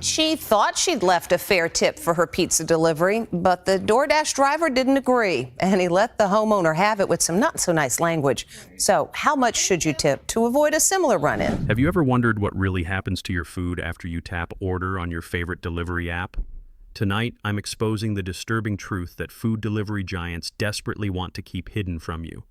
She thought she'd left a fair tip for her pizza delivery, but the DoorDash driver didn't agree, and he let the homeowner have it with some not so nice language. So how much should you tip to avoid a similar run-in? Have you ever wondered what really happens to your food after you tap order on your favorite delivery app? Tonight, I'm exposing the disturbing truth that food delivery giants desperately want to keep hidden from you.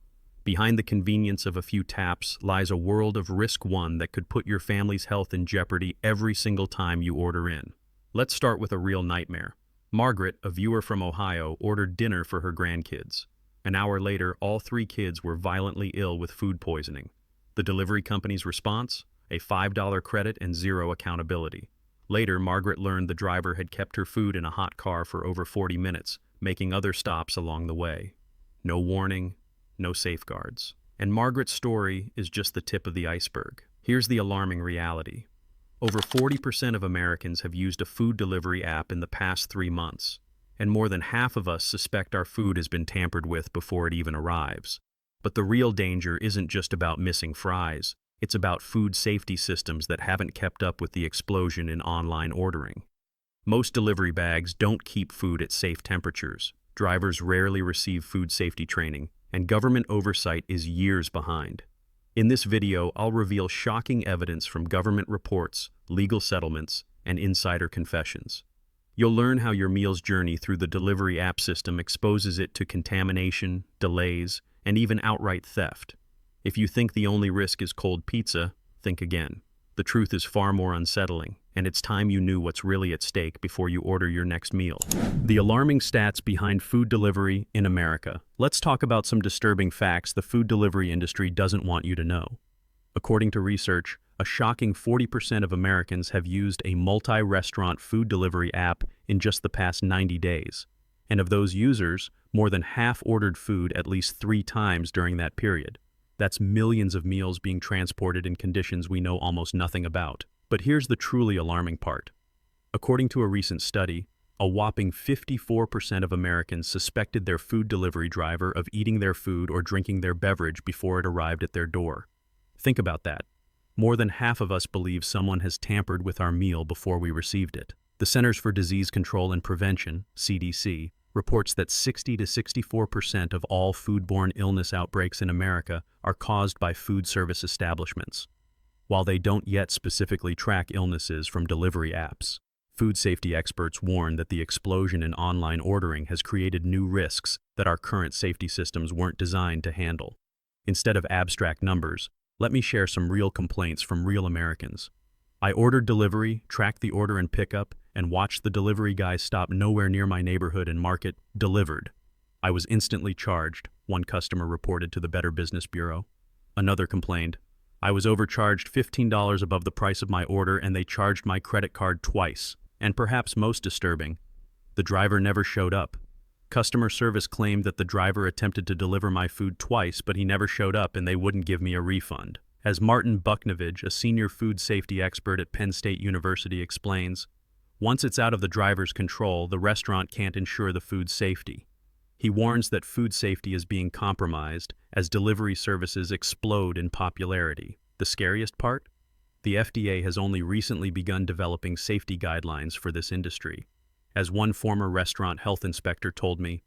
Behind the convenience of a few taps lies a world of risk one that could put your family's health in jeopardy every single time you order in. Let's start with a real nightmare. Margaret, a viewer from Ohio, ordered dinner for her grandkids. An hour later, all 3 kids were violently ill with food poisoning. The delivery company's response? A $5 credit and 0 accountability. Later, Margaret learned the driver had kept her food in a hot car for over 40 minutes, making other stops along the way. No warning, no safeguards. And Margaret's story is just the tip of the iceberg. Here's the alarming reality. Over 40% of Americans have used a food delivery app in the past 3 months, and more than half of us suspect our food has been tampered with before it even arrives. But the real danger isn't just about missing fries. It's about food safety systems that haven't kept up with the explosion in online ordering. Most delivery bags don't keep food at safe temperatures. Drivers rarely receive food safety training, and government oversight is years behind. In this video, I'll reveal shocking evidence from government reports, legal settlements, and insider confessions. You'll learn how your meal's journey through the delivery app system exposes it to contamination, delays, and even outright theft. If you think the only risk is cold pizza, think again. The truth is far more unsettling, and it's time you knew what's really at stake before you order your next meal. The alarming stats behind food delivery in America. Let's talk about some disturbing facts the food delivery industry doesn't want you to know. According to research, a shocking 40% of Americans have used a multi-restaurant food delivery app in just the past 90 days. And of those users, more than half ordered food at least 3 times during that period. That's millions of meals being transported in conditions we know almost nothing about. But here's the truly alarming part. According to a recent study, a whopping 54% of Americans suspected their food delivery driver of eating their food or drinking their beverage before it arrived at their door. Think about that. More than half of us believe someone has tampered with our meal before we received it. The Centers for Disease Control and Prevention, CDC, reports that 60 to 64% of all foodborne illness outbreaks in America are caused by food service establishments. While they don't yet specifically track illnesses from delivery apps, food safety experts warn that the explosion in online ordering has created new risks that our current safety systems weren't designed to handle. Instead of abstract numbers, let me share some real complaints from real Americans. I ordered delivery, tracked the order and pickup, and watched the delivery guy stop nowhere near my neighborhood and mark it delivered. I was instantly charged, one customer reported to the Better Business Bureau. Another complained, I was overcharged $15 above the price of my order and they charged my credit card twice. And perhaps most disturbing, the driver never showed up. Customer service claimed that the driver attempted to deliver my food twice, but he never showed up and they wouldn't give me a refund. As Martin Bucknovich, a senior food safety expert at Penn State University, explains, once it's out of the driver's control, the restaurant can't ensure the food's safety. He warns that food safety is being compromised as delivery services explode in popularity. The scariest part? The FDA has only recently begun developing safety guidelines for this industry. As one former restaurant health inspector told me,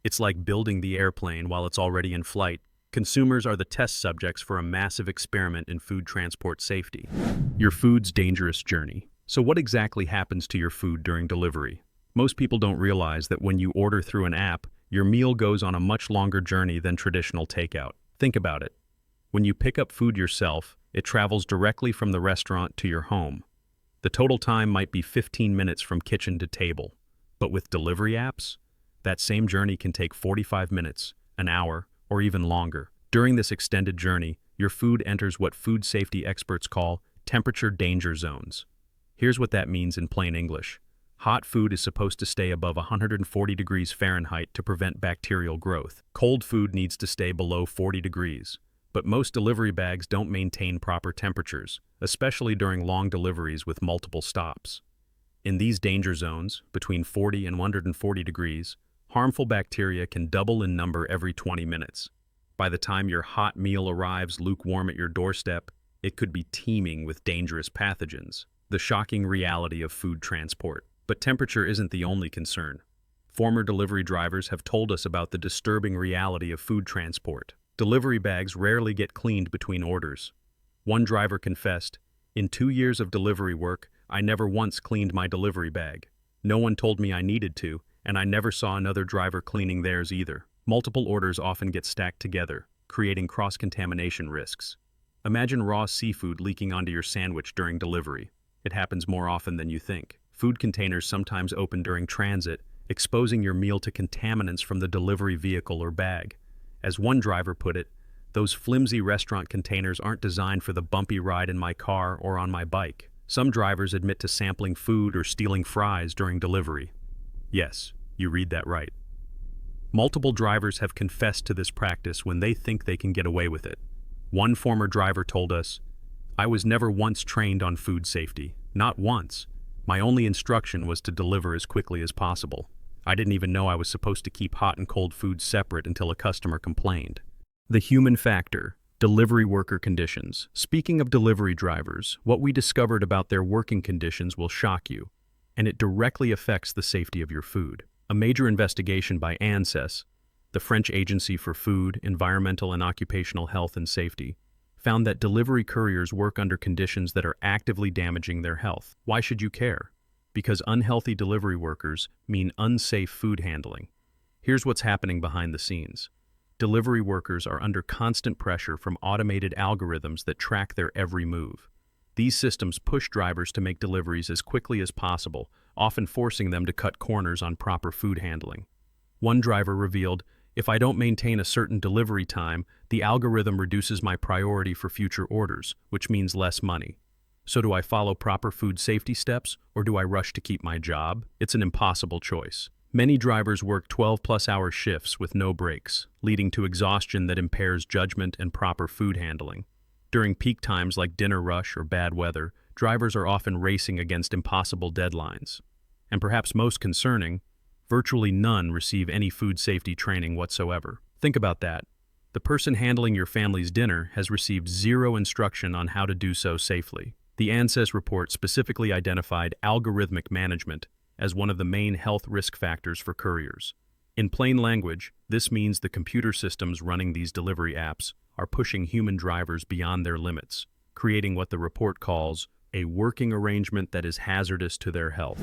it's like building the airplane while it's already in flight. Consumers are the test subjects for a massive experiment in food transport safety. Your food's dangerous journey. So what exactly happens to your food during delivery? Most people don't realize that when you order through an app, your meal goes on a much longer journey than traditional takeout. Think about it. When you pick up food yourself, it travels directly from the restaurant to your home. The total time might be 15 minutes from kitchen to table. But with delivery apps, that same journey can take 45 minutes, an hour, or even longer. During this extended journey, your food enters what food safety experts call temperature danger zones. Here's what that means in plain English. Hot food is supposed to stay above 140 degrees Fahrenheit to prevent bacterial growth. Cold food needs to stay below 40 degrees. But most delivery bags don't maintain proper temperatures, especially during long deliveries with multiple stops. In these danger zones, between 40 and 140 degrees, harmful bacteria can double in number every 20 minutes. By the time your hot meal arrives lukewarm at your doorstep, it could be teeming with dangerous pathogens. The shocking reality of food transport. But temperature isn't the only concern. Former delivery drivers have told us about the disturbing reality of food transport. Delivery bags rarely get cleaned between orders. One driver confessed, "In 2 years of delivery work, I never once cleaned my delivery bag. No one told me I needed to, and I never saw another driver cleaning theirs either." Multiple orders often get stacked together, creating cross-contamination risks. Imagine raw seafood leaking onto your sandwich during delivery. It happens more often than you think. Food containers sometimes open during transit, exposing your meal to contaminants from the delivery vehicle or bag. As one driver put it, "Those flimsy restaurant containers aren't designed for the bumpy ride in my car or on my bike." Some drivers admit to sampling food or stealing fries during delivery. Yes, you read that right. Multiple drivers have confessed to this practice when they think they can get away with it. One former driver told us, "I was never once trained on food safety. Not once. My only instruction was to deliver as quickly as possible. I didn't even know I was supposed to keep hot and cold food separate until a customer complained." The human factor. Delivery worker conditions. Speaking of delivery drivers, what we discovered about their working conditions will shock you, and it directly affects the safety of your food. A major investigation by ANSES, the French Agency for Food, Environmental and Occupational Health and Safety, found that delivery couriers work under conditions that are actively damaging their health. Why should you care? Because unhealthy delivery workers mean unsafe food handling. Here's what's happening behind the scenes. Delivery workers are under constant pressure from automated algorithms that track their every move. These systems push drivers to make deliveries as quickly as possible, often forcing them to cut corners on proper food handling. One driver revealed, "If I don't maintain a certain delivery time, the algorithm reduces my priority for future orders, which means less money. So do I follow proper food safety steps, or do I rush to keep my job? It's an impossible choice." Many drivers work 12-plus-hour shifts with no breaks, leading to exhaustion that impairs judgment and proper food handling. During peak times like dinner rush or bad weather, drivers are often racing against impossible deadlines. And perhaps most concerning, virtually none receive any food safety training whatsoever. Think about that. The person handling your family's dinner has received zero instruction on how to do so safely. The ANSES report specifically identified algorithmic management as one of the main health risk factors for couriers. In plain language, this means the computer systems running these delivery apps are pushing human drivers beyond their limits, creating what the report calls a working arrangement that is hazardous to their health.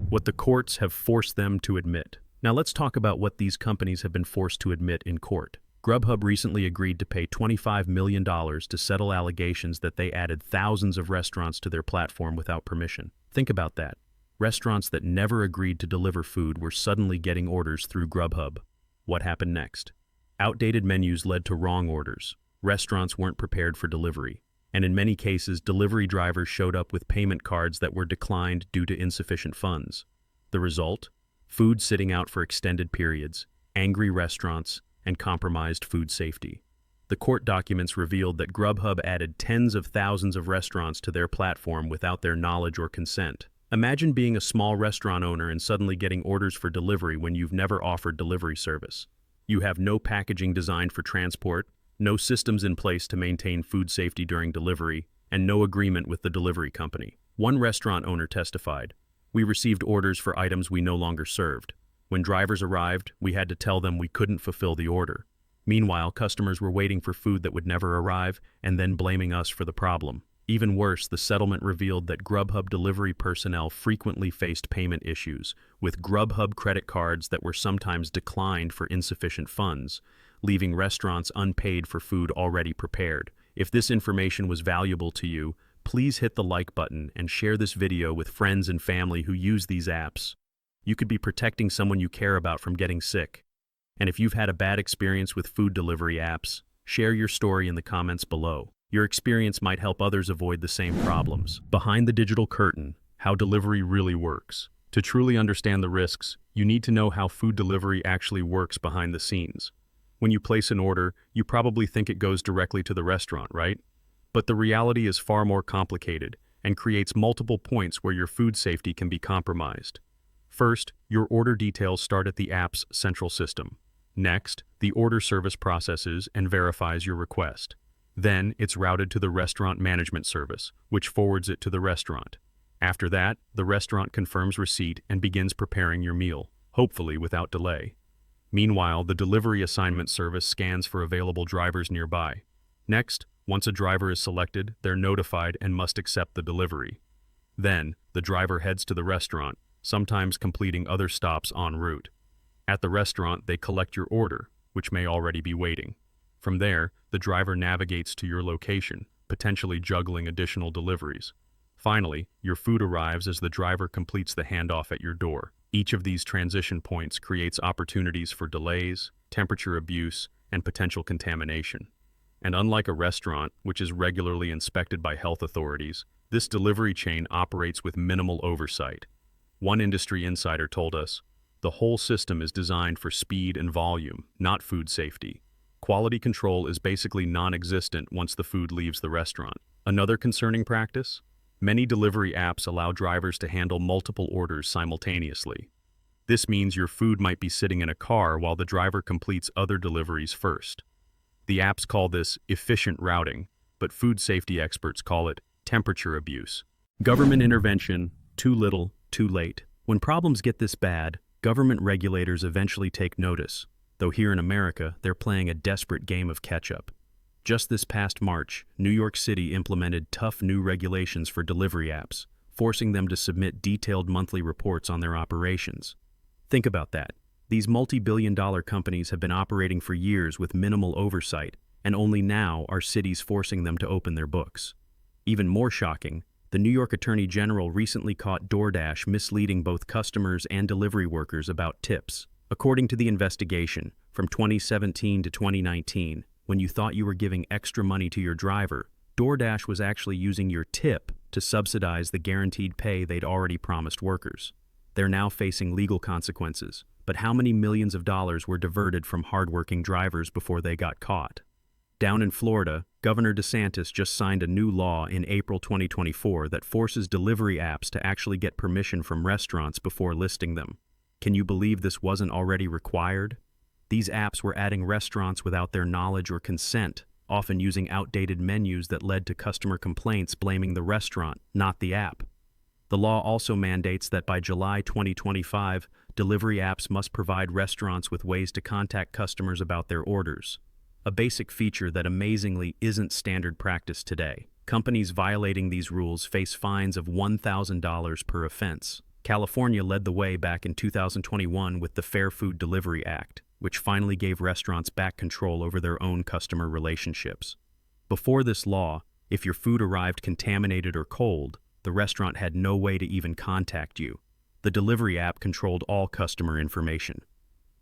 What the courts have forced them to admit. Now let's talk about what these companies have been forced to admit in court. Grubhub recently agreed to pay $25 million to settle allegations that they added thousands of restaurants to their platform without permission. Think about that. Restaurants that never agreed to deliver food were suddenly getting orders through Grubhub. What happened next? Outdated menus led to wrong orders. Restaurants weren't prepared for delivery. And in many cases, delivery drivers showed up with payment cards that were declined due to insufficient funds. The result? Food sitting out for extended periods, angry restaurants, and compromised food safety. The court documents revealed that Grubhub added tens of thousands of restaurants to their platform without their knowledge or consent. Imagine being a small restaurant owner and suddenly getting orders for delivery when you've never offered delivery service. You have no packaging designed for transport, no systems in place to maintain food safety during delivery, and no agreement with the delivery company. One restaurant owner testified, "We received orders for items we no longer served. When drivers arrived, we had to tell them we couldn't fulfill the order. Meanwhile, customers were waiting for food that would never arrive and then blaming us for the problem." Even worse, the settlement revealed that Grubhub delivery personnel frequently faced payment issues, with Grubhub credit cards that were sometimes declined for insufficient funds, leaving restaurants unpaid for food already prepared. If this information was valuable to you, please hit the like button and share this video with friends and family who use these apps. You could be protecting someone you care about from getting sick. And if you've had a bad experience with food delivery apps, share your story in the comments below. Your experience might help others avoid the same problems. Behind the digital curtain, how delivery really works. To truly understand the risks, you need to know how food delivery actually works behind the scenes. When you place an order, you probably think it goes directly to the restaurant, right? But the reality is far more complicated and creates multiple points where your food safety can be compromised. First, your order details start at the app's central system. Next, the order service processes and verifies your request. Then, it's routed to the restaurant management service, which forwards it to the restaurant. After that, the restaurant confirms receipt and begins preparing your meal, hopefully without delay. Meanwhile, the delivery assignment service scans for available drivers nearby. Next, once a driver is selected, they're notified and must accept the delivery. Then, the driver heads to the restaurant, sometimes completing other stops en route. At the restaurant, they collect your order, which may already be waiting. From there, the driver navigates to your location, potentially juggling additional deliveries. Finally, your food arrives as the driver completes the handoff at your door. Each of these transition points creates opportunities for delays, temperature abuse, and potential contamination. And unlike a restaurant, which is regularly inspected by health authorities, this delivery chain operates with minimal oversight. One industry insider told us, "The whole system is designed for speed and volume, not food safety. Quality control is basically non-existent once the food leaves the restaurant." Another concerning practice? Many delivery apps allow drivers to handle multiple orders simultaneously. This means your food might be sitting in a car while the driver completes other deliveries first. The apps call this efficient routing, but food safety experts call it temperature abuse. Government intervention, too little, too late. When problems get this bad, government regulators eventually take notice, though here in America, they're playing a desperate game of catch-up. Just this past March, New York City implemented tough new regulations for delivery apps, forcing them to submit detailed monthly reports on their operations. Think about that. These multi-billion-dollar companies have been operating for years with minimal oversight, and only now are cities forcing them to open their books. Even more shocking, the New York Attorney General recently caught DoorDash misleading both customers and delivery workers about tips. According to the investigation, from 2017 to 2019, when you thought you were giving extra money to your driver, DoorDash was actually using your tip to subsidize the guaranteed pay they'd already promised workers. They're now facing legal consequences, but how many millions of dollars were diverted from hardworking drivers before they got caught? Down in Florida, Governor DeSantis just signed a new law in April 2024 that forces delivery apps to actually get permission from restaurants before listing them. Can you believe this wasn't already required? These apps were adding restaurants without their knowledge or consent, often using outdated menus that led to customer complaints blaming the restaurant, not the app. The law also mandates that by July 2025, delivery apps must provide restaurants with ways to contact customers about their orders, a basic feature that amazingly isn't standard practice today. Companies violating these rules face fines of $1,000 per offense. California led the way back in 2021 with the Fair Food Delivery Act, which finally gave restaurants back control over their own customer relationships. Before this law, if your food arrived contaminated or cold, the restaurant had no way to even contact you. The delivery app controlled all customer information.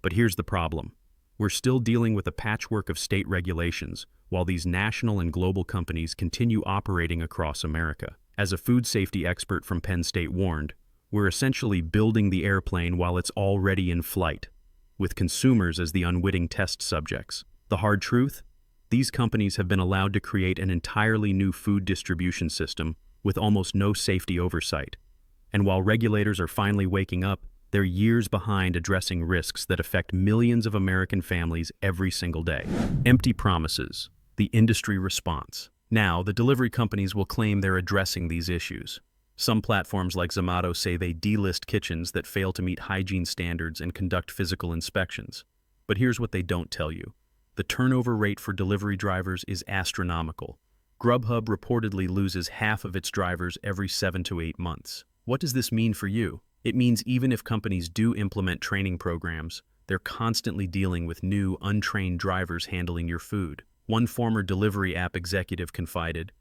But here's the problem. We're still dealing with a patchwork of state regulations, while these national and global companies continue operating across America. As a food safety expert from Penn State warned, we're essentially building the airplane while it's already in flight, with consumers as the unwitting test subjects. The hard truth? These companies have been allowed to create an entirely new food distribution system with almost no safety oversight. And while regulators are finally waking up, they're years behind addressing risks that affect millions of American families every single day. Empty promises, the industry response. Now, the delivery companies will claim they're addressing these issues. Some platforms like Zomato say they delist kitchens that fail to meet hygiene standards and conduct physical inspections. But here's what they don't tell you. The turnover rate for delivery drivers is astronomical. Grubhub reportedly loses half of its drivers every 7 to 8 months. What does this mean for you? It means even if companies do implement training programs, they're constantly dealing with new, untrained drivers handling your food. One former delivery app executive confided,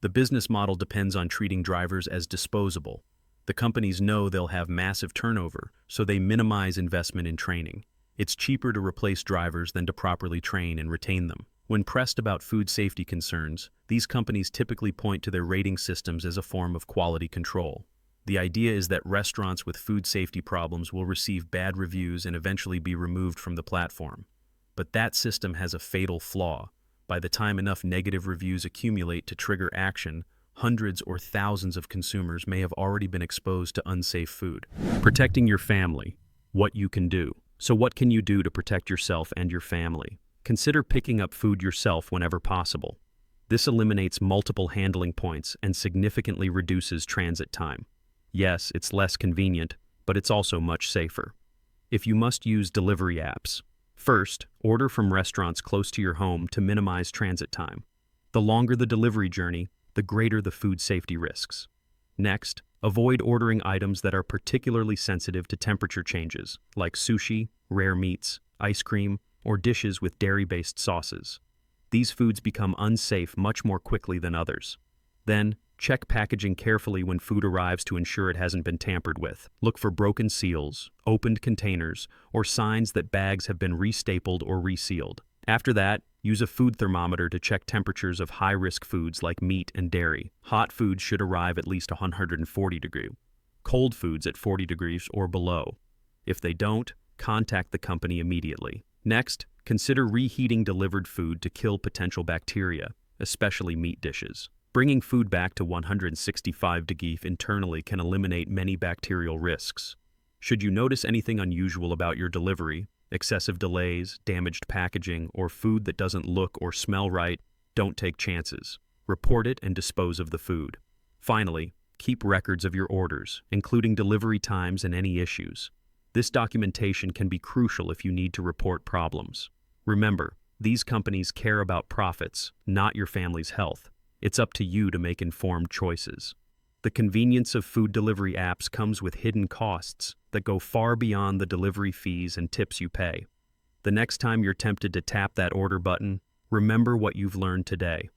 "The business model depends on treating drivers as disposable. The companies know they'll have massive turnover, so they minimize investment in training. It's cheaper to replace drivers than to properly train and retain them." When pressed about food safety concerns, these companies typically point to their rating systems as a form of quality control. The idea is that restaurants with food safety problems will receive bad reviews and eventually be removed from the platform. But that system has a fatal flaw. By the time enough negative reviews accumulate to trigger action, hundreds or thousands of consumers may have already been exposed to unsafe food. Protecting your family. What you can do. So what can you do to protect yourself and your family? Consider picking up food yourself whenever possible. This eliminates multiple handling points and significantly reduces transit time. Yes, it's less convenient, but it's also much safer. If you must use delivery apps, first, order from restaurants close to your home to minimize transit time. The longer the delivery journey, the greater the food safety risks. Next, avoid ordering items that are particularly sensitive to temperature changes, like sushi, rare meats, ice cream, or dishes with dairy-based sauces. These foods become unsafe much more quickly than others. Then, check packaging carefully when food arrives to ensure it hasn't been tampered with. Look for broken seals, opened containers, or signs that bags have been restapled or resealed. After that, use a food thermometer to check temperatures of high-risk foods like meat and dairy. Hot foods should arrive at least 140 degrees. Cold foods at 40 degrees or below. If they don't, contact the company immediately. Next, consider reheating delivered food to kill potential bacteria, especially meat dishes. Bringing food back to 165 degrees internally can eliminate many bacterial risks. Should you notice anything unusual about your delivery, excessive delays, damaged packaging, or food that doesn't look or smell right, don't take chances. Report it and dispose of the food. Finally, keep records of your orders, including delivery times and any issues. This documentation can be crucial if you need to report problems. Remember, these companies care about profits, not your family's health. It's up to you to make informed choices. The convenience of food delivery apps comes with hidden costs that go far beyond the delivery fees and tips you pay. The next time you're tempted to tap that order button, remember what you've learned today.